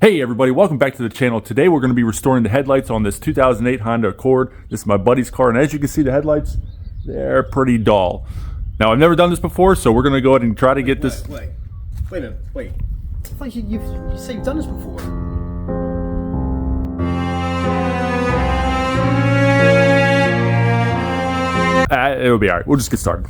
Hey everybody, welcome back to the channel. Today we're going to be restoring the headlights on this 2008 Honda Accord. This is my buddy's car, and as you can see, the headlights, they're pretty dull. Now, I've never done this before, so we're going to go ahead and try to get this... Wait a minute, wait. I thought you say you've done this before. It'll be alright. We'll just get started.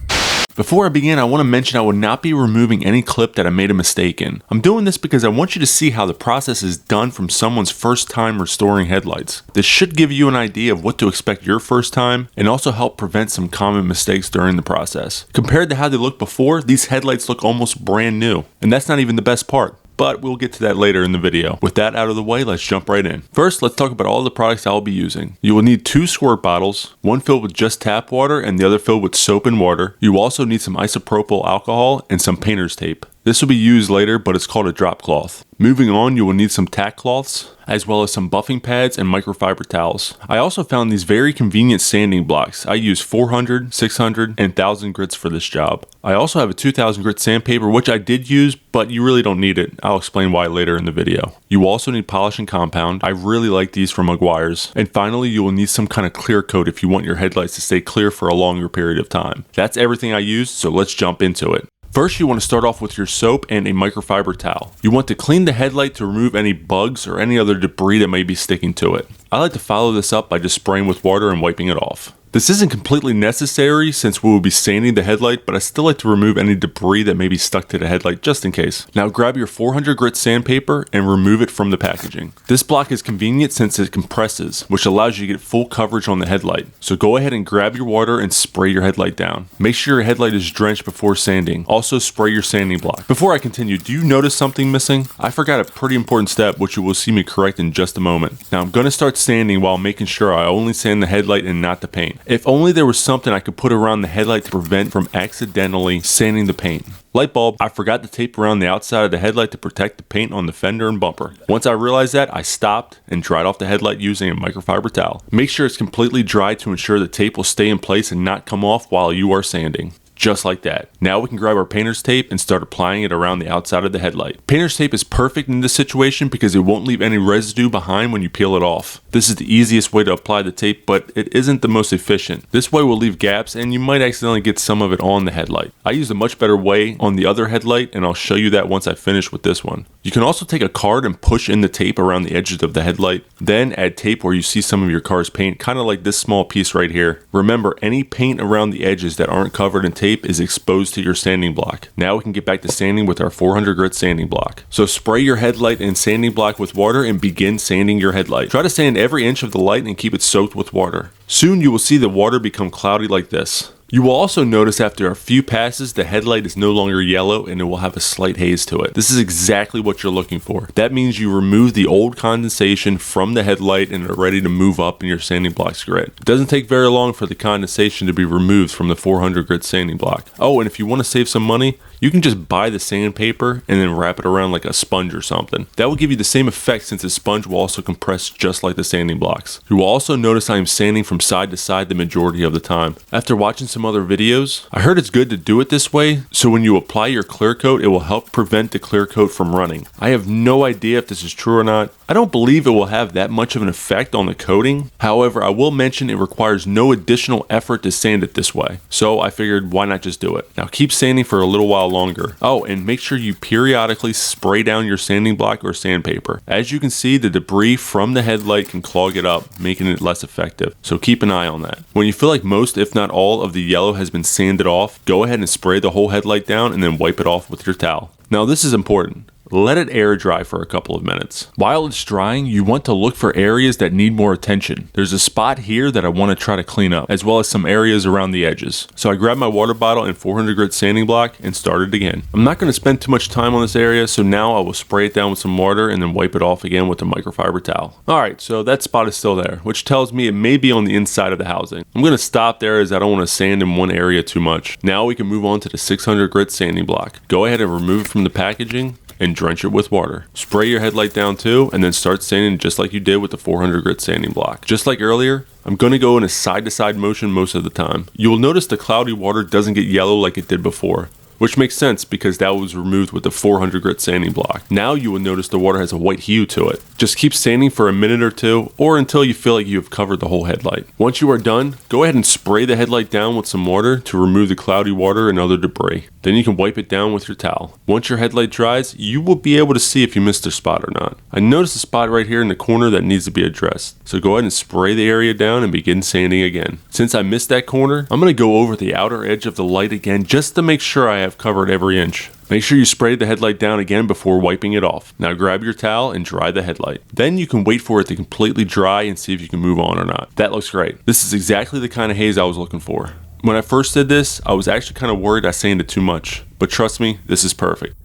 Before I begin, I want to mention I will not be removing any clip that I made a mistake in. I'm doing this because I want you to see how the process is done from someone's first time restoring headlights. This should give you an idea of what to expect your first time and also help prevent some common mistakes during the process. Compared to how they looked before, these headlights look almost brand new. And that's not even the best part. But we'll get to that later in the video. With that out of the way, let's jump right in. First, let's talk about all the products I'll be using. You will need 2 squirt bottles, one filled with just tap water and the other filled with soap and water. You will also need some isopropyl alcohol and some painter's tape. This will be used later, but it's called a drop cloth. Moving on, you will need some tack cloths, as well as some buffing pads and microfiber towels. I also found these very convenient sanding blocks. I use 400, 600, and 1000 grits for this job. I also have a 2000 grit sandpaper, which I did use, but you really don't need it. I'll explain why later in the video. You will also need polishing compound. I really like these from Meguiar's. And finally, you will need some kind of clear coat if you want your headlights to stay clear for a longer period of time. That's everything I used, so let's jump into it. First, you want to start off with your soap and a microfiber towel. You want to clean the headlight to remove any bugs or any other debris that may be sticking to it. I like to follow this up by just spraying with water and wiping it off. This isn't completely necessary since we will be sanding the headlight, but I still like to remove any debris that may be stuck to the headlight just in case. Now grab your 400 grit sandpaper and remove it from the packaging. This block is convenient since it compresses, which allows you to get full coverage on the headlight. So go ahead and grab your water and spray your headlight down. Make sure your headlight is drenched before sanding. Also spray your sanding block. Before I continue, do you notice something missing? I forgot a pretty important step, which you will see me correct in just a moment. Now I'm going to start sanding while making sure I only sand the headlight and not the paint. If only there was something I could put around the headlight to prevent from accidentally sanding the paint. Light bulb, I forgot to tape around the outside of the headlight to protect the paint on the fender and bumper. Once I realized that, I stopped and dried off the headlight using a microfiber towel. Make sure it's completely dry to ensure the tape will stay in place and not come off while you are sanding. Just like that. Now we can grab our painter's tape and start applying it around the outside of the headlight. Painter's tape is perfect in this situation because it won't leave any residue behind when you peel it off. This is the easiest way to apply the tape, but it isn't the most efficient. This way will leave gaps and you might accidentally get some of it on the headlight. I use a much better way on the other headlight, and I'll show you that once I finish with this one. You can also take a card and push in the tape around the edges of the headlight. Then add tape where you see some of your car's paint, kind of like this small piece right here. Remember, any paint around the edges that aren't covered in tape is exposed to your sanding block. Now we can get back to sanding with our 400 grit sanding block. So spray your headlight and sanding block with water and begin sanding your headlight. Try to sand every inch of the light and keep it soaked with water. Soon you will see the water become cloudy like this. You will also notice after a few passes the headlight is no longer yellow and it will have a slight haze to it. This is exactly what you're looking for. That means you remove the old condensation from the headlight and are ready to move up in your sanding block's grit. It doesn't take very long for the condensation to be removed from the 400 grit sanding block. Oh, and if you want to save some money, you can just buy the sandpaper and then wrap it around like a sponge or something. That will give you the same effect since the sponge will also compress just like the sanding blocks. You will also notice I am sanding from side to side the majority of the time. After watching some other videos, I heard it's good to do it this way, so when you apply your clear coat, it will help prevent the clear coat from running. I have no idea if this is true or not. I don't believe it will have that much of an effect on the coating. However, I will mention it requires no additional effort to sand it this way. So I figured, why not just do it? Now keep sanding for a little while longer. Oh, and make sure you periodically spray down your sanding block or sandpaper. As you can see, the debris from the headlight can clog it up, making it less effective. So keep an eye on that. When you feel like most, if not all, of the yellow has been sanded off, go ahead and spray the whole headlight down and then wipe it off with your towel. Now this is important. Let it air dry for a couple of minutes. While it's drying, you want to look for areas that need more attention. There's a spot here that I want to try to clean up, as well as some areas around the edges. So I grabbed my water bottle and 400 grit sanding block and started again. I'm not going to spend too much time on this area, so now I will spray it down with some water and then wipe it off again with a microfiber towel. Alright, so that spot is still there, which tells me it may be on the inside of the housing. I'm going to stop there as I don't want to sand in one area too much. Now we can move on to the 600 grit sanding block. Go ahead and remove it from the packaging and drench it with water. Spray your headlight down too, and then start sanding just like you did with the 400 grit sanding block. Just like earlier, I'm going to go in a side to side motion most of the time. You will notice the cloudy water doesn't get yellow like it did before. which makes sense because that was removed with the 400 grit sanding block. Now you will notice the water has a white hue to it. Just keep sanding for a minute or two, or until you feel like you have covered the whole headlight. Once you are done, go ahead and spray the headlight down with some water to remove the cloudy water and other debris. Then you can wipe it down with your towel. Once your headlight dries, you will be able to see if you missed a spot or not. I noticed a spot right here in the corner that needs to be addressed. So go ahead and spray the area down and begin sanding again. Since I missed that corner, I'm going to go over the outer edge of the light again just to make sure I have covered every inch. Make sure you spray the headlight down again before wiping it off. Now grab your towel and dry the headlight. Then you can wait for it to completely dry and see if you can move on or not. That looks great. This is exactly the kind of haze I was looking for. When I first did this, I was actually kind of worried I sanded too much, but trust me, this is perfect.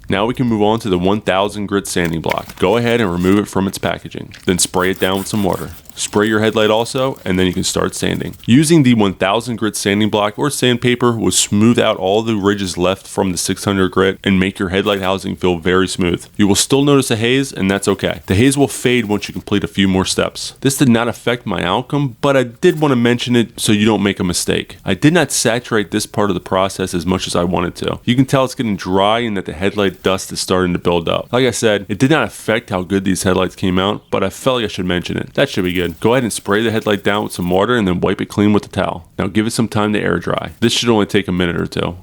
Now we can move on to the 1000 grit sanding block. Go ahead and remove it from its packaging, then spray it down with some water. Spray your headlight also, and then you can start sanding. Using the 1000 grit sanding block or sandpaper will smooth out all the ridges left from the 600 grit and make your headlight housing feel very smooth. You will still notice a haze, and that's okay. The haze will fade once you complete a few more steps. This did not affect my outcome, but I did want to mention it so you don't make a mistake. I did not saturate this part of the process as much as I wanted to. You can tell it's getting dry and that the headlight dust is starting to build up. Like I said, it did not affect how good these headlights came out, but I felt like I should mention it. That should be good. Go ahead and spray the headlight down with some water and then wipe it clean with the towel. Now give it some time to air dry. This should only take a minute or two.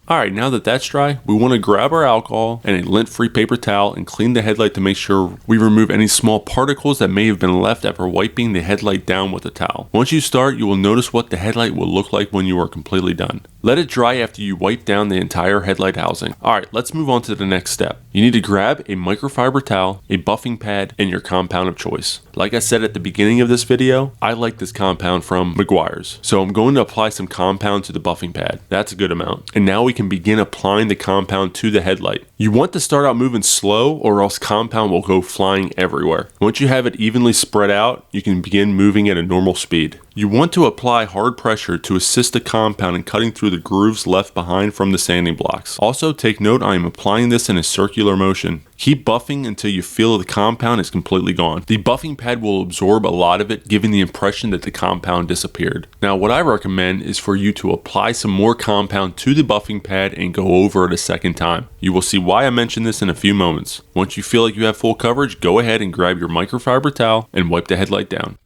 Alright, now that that's dry, we want to grab our alcohol and a lint-free paper towel and clean the headlight to make sure we remove any small particles that may have been left after wiping the headlight down with the towel. Once you start, you will notice what the headlight will look like when you are completely done. Let it dry after you wipe down the entire headlight housing. Alright, let's move on to the next step. You need to grab a microfiber towel, a buffing pad, and your compound of choice. Like I said at the beginning of this video, I like this compound from Meguiar's. So I'm going to apply some compound to the buffing pad. That's a good amount. And now we can begin applying the compound to the headlight. You want to start out moving slow or else compound will go flying everywhere. Once you have it evenly spread out, you can begin moving at a normal speed. You want to apply hard pressure to assist the compound in cutting through the grooves left behind from the sanding blocks. Also take note, I am applying this in a circular motion. Keep buffing until you feel the compound is completely gone. The buffing pad will absorb a lot of it, giving the impression that the compound disappeared. Now what I recommend is for you to apply some more compound to the buffing pad and go over it a second time. You will see why I mentioned this in a few moments. Once you feel like you have full coverage, go ahead and grab your microfiber towel and wipe the headlight down.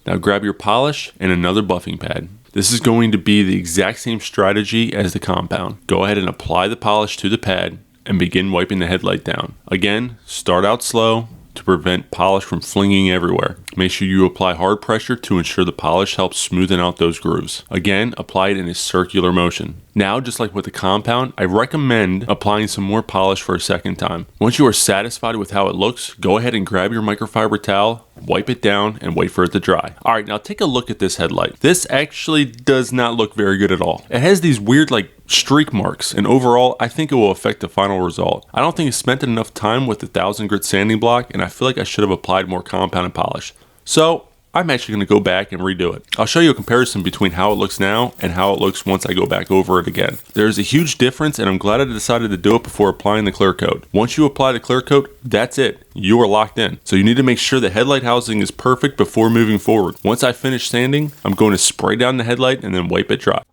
Now grab your polish and another buffing pad. This is going to be the exact same strategy as the compound. Go ahead and apply the polish to the pad and begin wiping the headlight down. Again, start out slow to prevent polish from flinging everywhere. Make sure you apply hard pressure to ensure the polish helps smoothen out those grooves. Again, apply it in a circular motion. Now, just like with the compound, I recommend applying some more polish for a second time. Once you are satisfied with how it looks, go ahead and grab your microfiber towel, wipe it down, and wait for it to dry. Alright, now take a look at this headlight. This actually does not look very good at all. It has these weird streak marks, and overall, I think it will affect the final result. I don't think I spent enough time with the 1000 grit sanding block, and I feel like I should have applied more compound and polish. So, I'm actually going to go back and redo it. I'll show you a comparison between how it looks now and how it looks once I go back over it again. There's a huge difference, and I'm glad I decided to do it before applying the clear coat. Once you apply the clear coat, that's it. You are locked in. So you need to make sure the headlight housing is perfect before moving forward. Once I finish sanding, I'm going to spray down the headlight and then wipe it dry.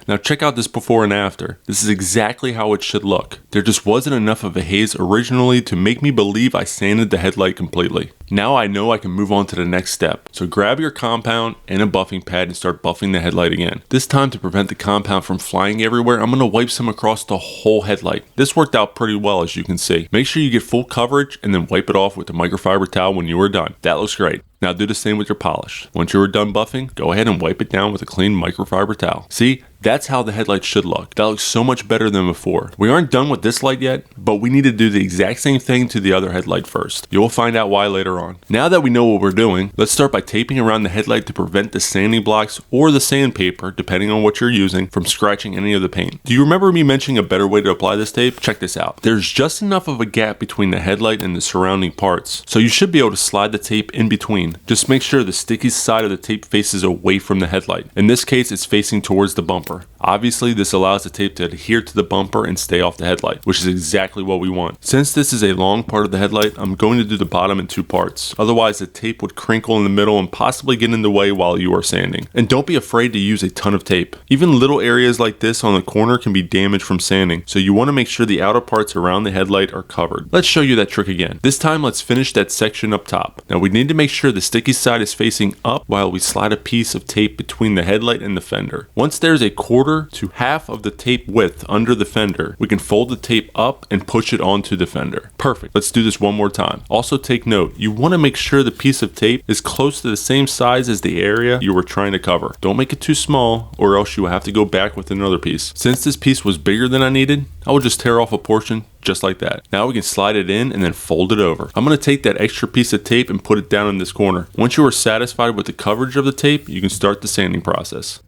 Now check out this before and after. This is exactly how it should look. There just wasn't enough of a haze originally to make me believe I sanded the headlight completely. Now I know I can move on to the next step. So grab your compound and a buffing pad and start buffing the headlight again. This time, to prevent the compound from flying everywhere, I'm going to wipe some across the whole headlight. This worked out pretty well, as you can see. Make sure you get full coverage and then wipe it off with the microfiber towel when you are done. That looks great. Now do the same with your polish. Once you are done buffing, go ahead and wipe it down with a clean microfiber towel. See, that's how the headlight should look. That looks so much better than before. We aren't done with this light yet, but we need to do the exact same thing to the other headlight first. You will find out why later on. Now that we know what we're doing, let's start by taping around the headlight to prevent the sanding blocks or the sandpaper, depending on what you're using, from scratching any of the paint. Do you remember me mentioning a better way to apply this tape? Check this out. There's just enough of a gap between the headlight and the surrounding parts, so you should be able to slide the tape in between. Just make sure the sticky side of the tape faces away from the headlight. In this case, it's facing towards the bumper. Obviously, this allows the tape to adhere to the bumper and stay off the headlight, which is exactly what we want. Since this is a long part of the headlight, I'm going to do the bottom in two parts. parts. Otherwise, the tape would crinkle in the middle and possibly get in the way while you are sanding. And don't be afraid to use a ton of tape. Even little areas like this on the corner can be damaged from sanding, so you want to make sure the outer parts around the headlight are covered. Let's show you that trick again. This time, let's finish that section up top. Now we need to make sure the sticky side is facing up while we slide a piece of tape between the headlight and the fender. Once there's a quarter to half of the tape width under the fender, we can fold the tape up and push it onto the fender. Perfect. Let's do this one more time. Also take note, you want to make sure the piece of tape is close to the same size as the area you were trying to cover. Don't make it too small or else you will have to go back with another piece. Since this piece was bigger than I needed, I will just tear off a portion just like that. Now we can slide it in and then fold it over. I'm going to take that extra piece of tape and put it down in this corner. Once you are satisfied with the coverage of the tape, you can start the sanding process.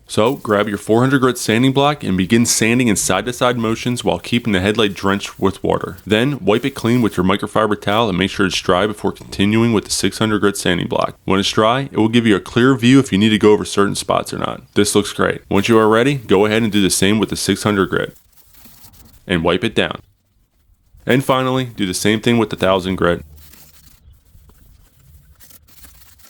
So grab your 400 grit sanding block and begin sanding in side to side motions while keeping the headlight drenched with water. Then wipe it clean with your microfiber towel and make sure it's dry before continuing with the 600 grit sanding block. When it's dry, it will give you a clear view if you need to go over certain spots or not. This looks great. Once you are ready, go ahead and do the same with the 600 grit and wipe it down. And finally, do the same thing with the 1000 grit.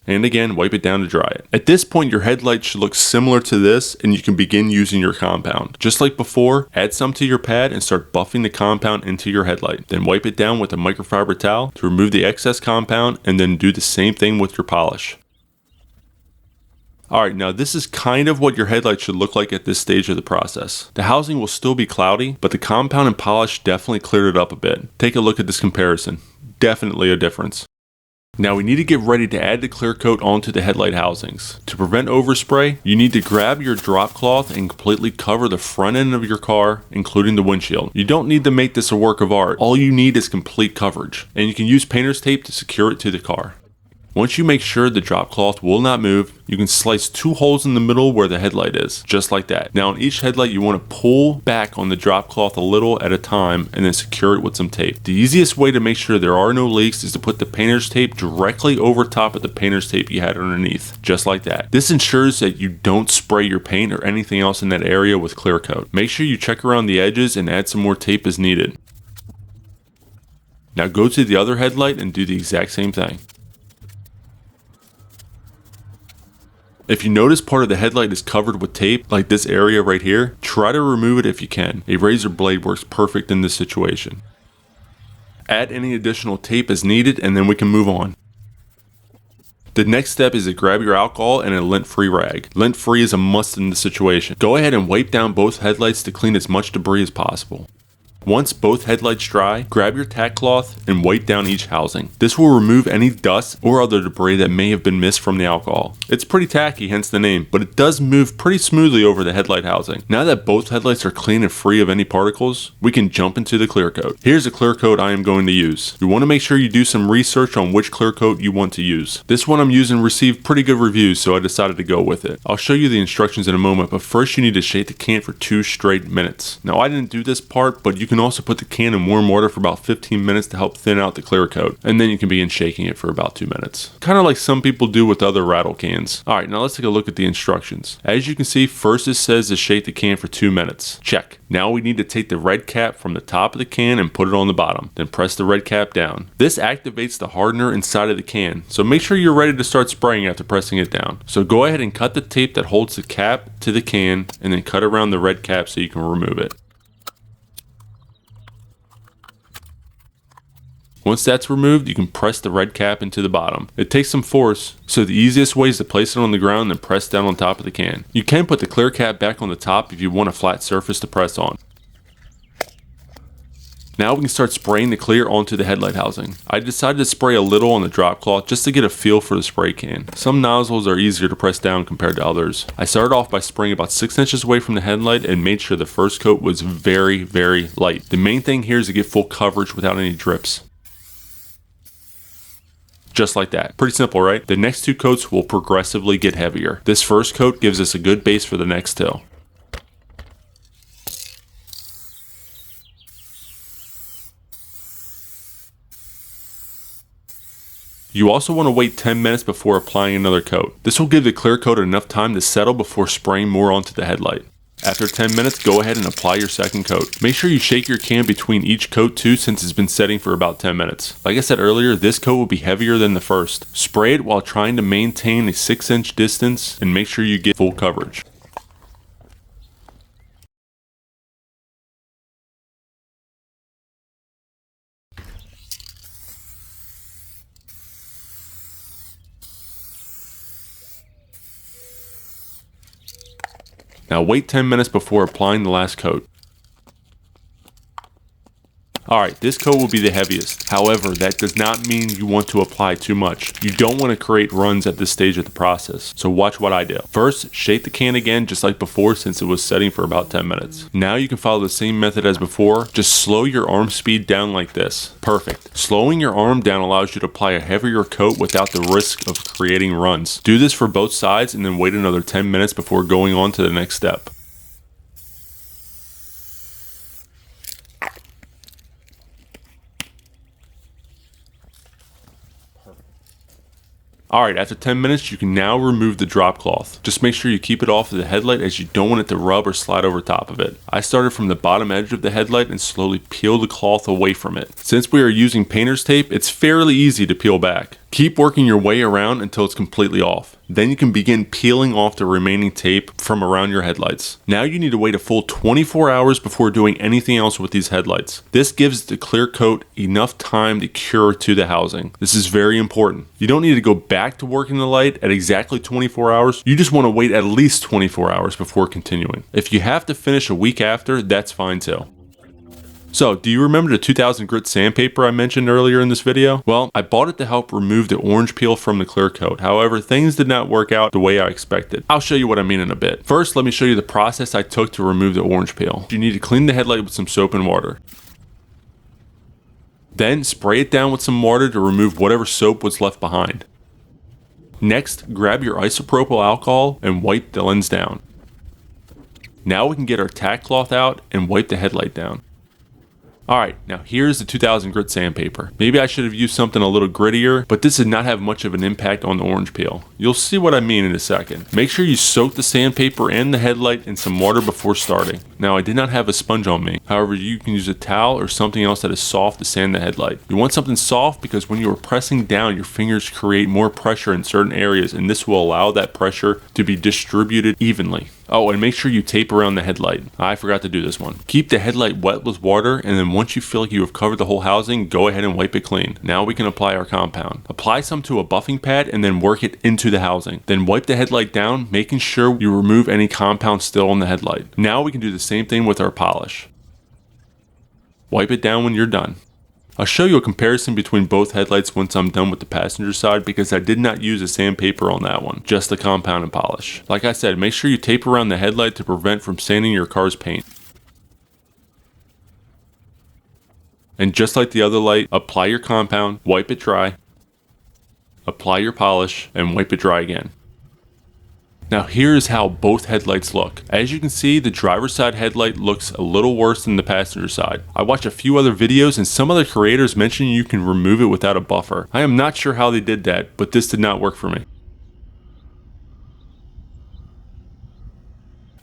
And again, wipe it down to dry it. At this point, your headlight should look similar to this and you can begin using your compound. Just like before, add some to your pad and start buffing the compound into your headlight. Then wipe it down with a microfiber towel to remove the excess compound and then do the same thing with your polish. Alright, now this is kind of what your headlight should look like at this stage of the process. The housing will still be cloudy, but the compound and polish definitely cleared it up a bit. Take a look at this comparison. Definitely a difference. Now we need to get ready to add the clear coat onto the headlight housings. To prevent overspray, you need to grab your drop cloth and completely cover the front end of your car, including the windshield. You don't need to make this a work of art. All you need is complete coverage, and you can use painter's tape to secure it to the car. Once you make sure the drop cloth will not move, you can slice 2 holes in the middle where the headlight is, just like that. Now on each headlight you want to pull back on the drop cloth a little at a time and then secure it with some tape. The easiest way to make sure there are no leaks is to put the painter's tape directly over top of the painter's tape you had underneath, just like that. This ensures that you don't spray your paint or anything else in that area with clear coat. Make sure you check around the edges and add some more tape as needed. Now go to the other headlight and do the exact same thing. If you notice part of the headlight is covered with tape, like this area right here, try to remove it if you can. A razor blade works perfect in this situation. Add any additional tape as needed and then we can move on. The next step is to grab your alcohol and a lint-free rag. Lint-free is a must in this situation. Go ahead and wipe down both headlights to clean as much debris as possible. Once both headlights dry, grab your tack cloth and wipe down each housing. This will remove any dust or other debris that may have been missed from the alcohol. It's pretty tacky, hence the name, but it does move pretty smoothly over the headlight housing. Now that both headlights are clean and free of any particles, we can jump into the clear coat. Here's a clear coat I am going to use. You want to make sure you do some research on which clear coat you want to use. This one I'm using received pretty good reviews, so I decided to go with it. I'll show you the instructions in a moment, but first you need to shake the can for 2 straight minutes. Now I didn't do this part, but you can also put the can in warm water for about 15 minutes to help thin out the clear coat, and then you can begin shaking it for about 2 minutes. Kind of like some people do with other rattle cans. Alright, now let's take a look at the instructions. As you can see, first it says to shake the can for 2 minutes. Check. Now we need to take the red cap from the top of the can and put it on the bottom. Then press the red cap down. This activates the hardener inside of the can, so make sure you're ready to start spraying after pressing it down. So go ahead and cut the tape that holds the cap to the can, and then cut around the red cap so you can remove it. Once that's removed, you can press the red cap into the bottom. It takes some force, so the easiest way is to place it on the ground and press down on top of the can. You can put the clear cap back on the top if you want a flat surface to press on. Now we can start spraying the clear onto the headlight housing. I decided to spray a little on the drop cloth just to get a feel for the spray can. Some nozzles are easier to press down compared to others. I started off by spraying about 6 inches away from the headlight and made sure the first coat was very, very light. The main thing here is to get full coverage without any drips. Just like that. Pretty simple, right? The next 2 coats will progressively get heavier. This first coat gives us a good base for the next 2. You also want to wait 10 minutes before applying another coat. This will give the clear coat enough time to settle before spraying more onto the headlight. After 10 minutes, go ahead and apply your second coat. Make sure you shake your can between each coat too, since it's been setting for about 10 minutes. Like I said earlier, this coat will be heavier than the first. Spray it while trying to maintain a 6-inch distance and make sure you get full coverage. Now wait 10 minutes before applying the last coat. Alright, this coat will be the heaviest. However, that does not mean you want to apply too much. You don't want to create runs at this stage of the process. So watch what I do. First, shake the can again just like before since it was setting for about 10 minutes. Now you can follow the same method as before. Just slow your arm speed down like this. Perfect. Slowing your arm down allows you to apply a heavier coat without the risk of creating runs. Do this for both sides and then wait another 10 minutes before going on to the next step. Alright, after 10 minutes, you can now remove the drop cloth. Just make sure you keep it off of the headlight as you don't want it to rub or slide over top of it. I started from the bottom edge of the headlight and slowly peeled the cloth away from it. Since we are using painter's tape, it's fairly easy to peel back. Keep working your way around until it's completely off. Then you can begin peeling off the remaining tape from around your headlights. Now you need to wait a full 24 hours before doing anything else with these headlights. This gives the clear coat enough time to cure to the housing. This is very important. You don't need to go back to working the light at exactly 24 hours. You just want to wait at least 24 hours before continuing. If you have to finish a week after, that's fine too. So, do you remember the 2000 grit sandpaper I mentioned earlier in this video? Well, I bought it to help remove the orange peel from the clear coat. However, things did not work out the way I expected. I'll show you what I mean in a bit. First, let me show you the process I took to remove the orange peel. You need to clean the headlight with some soap and water. Then, spray it down with some water to remove whatever soap was left behind. Next, grab your isopropyl alcohol and wipe the lens down. Now we can get our tack cloth out and wipe the headlight down. Alright, now here's the 2000 grit sandpaper. Maybe I should have used something a little grittier, but this did not have much of an impact on the orange peel. You'll see what I mean in a second. Make sure you soak the sandpaper and the headlight in some water before starting. Now I did not have a sponge on me. However, you can use a towel or something else that is soft to sand the headlight. You want something soft because when you are pressing down, your fingers create more pressure in certain areas, and this will allow that pressure to be distributed evenly. Oh, and make sure you tape around the headlight. I forgot to do this one. Keep the headlight wet with water, and then once you feel like you have covered the whole housing, go ahead and wipe it clean. Now we can apply our compound. Apply some to a buffing pad and then work it into the housing. Then wipe the headlight down, making sure you remove any compound still on the headlight. Now we can do the same thing with our polish. Wipe it down when you're done. I'll show you a comparison between both headlights once I'm done with the passenger side because I did not use a sandpaper on that one, just the compound and polish. Like I said, make sure you tape around the headlight to prevent from sanding your car's paint. And just like the other light, apply your compound, wipe it dry, apply your polish, and wipe it dry again. Now here's how both headlights look. As you can see, the driver's side headlight looks a little worse than the passenger side. I watched a few other videos and some other creators mentioned you can remove it without a buffer. I am not sure how they did that, but this did not work for me.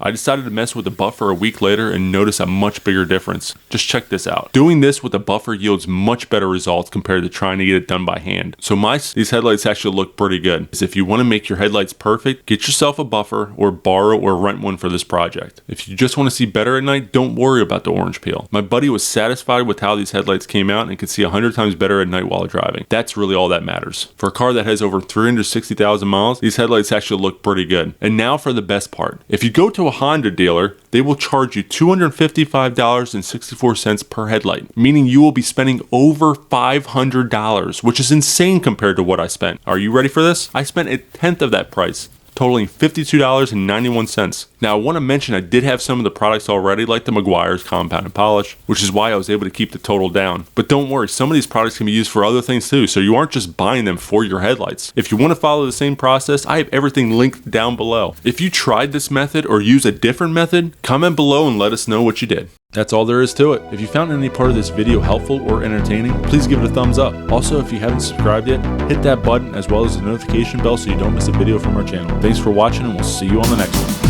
I decided to mess with the buffer a week later and notice a much bigger difference. Just check this out. Doing this with a buffer yields much better results compared to trying to get it done by hand. So these headlights actually look pretty good. If you want to make your headlights perfect, get yourself a buffer or borrow or rent one for this project. If you just want to see better at night, don't worry about the orange peel. My buddy was satisfied with how these headlights came out and could see 100 times better at night while driving. That's really all that matters. For a car that has over 360,000 miles, these headlights actually look pretty good. And now for the best part. If you go to a Honda dealer, they will charge you $255.64 per headlight, meaning you will be spending over $500, which is insane compared to what I spent. Are you ready for this? I spent a tenth of that price, totaling $52.91. Now I want to mention I did have some of the products already, like the Meguiar's compound and polish, which is why I was able to keep the total down. But don't worry, some of these products can be used for other things too, so you aren't just buying them for your headlights. If you want to follow the same process, I have everything linked down below. If you tried this method or use a different method, comment below and let us know what you did. That's all there is to it. If you found any part of this video helpful or entertaining, please give it a thumbs up. Also, if you haven't subscribed yet, hit that button as well as the notification bell so you don't miss a video from our channel. Thanks for watching and we'll see you on the next one.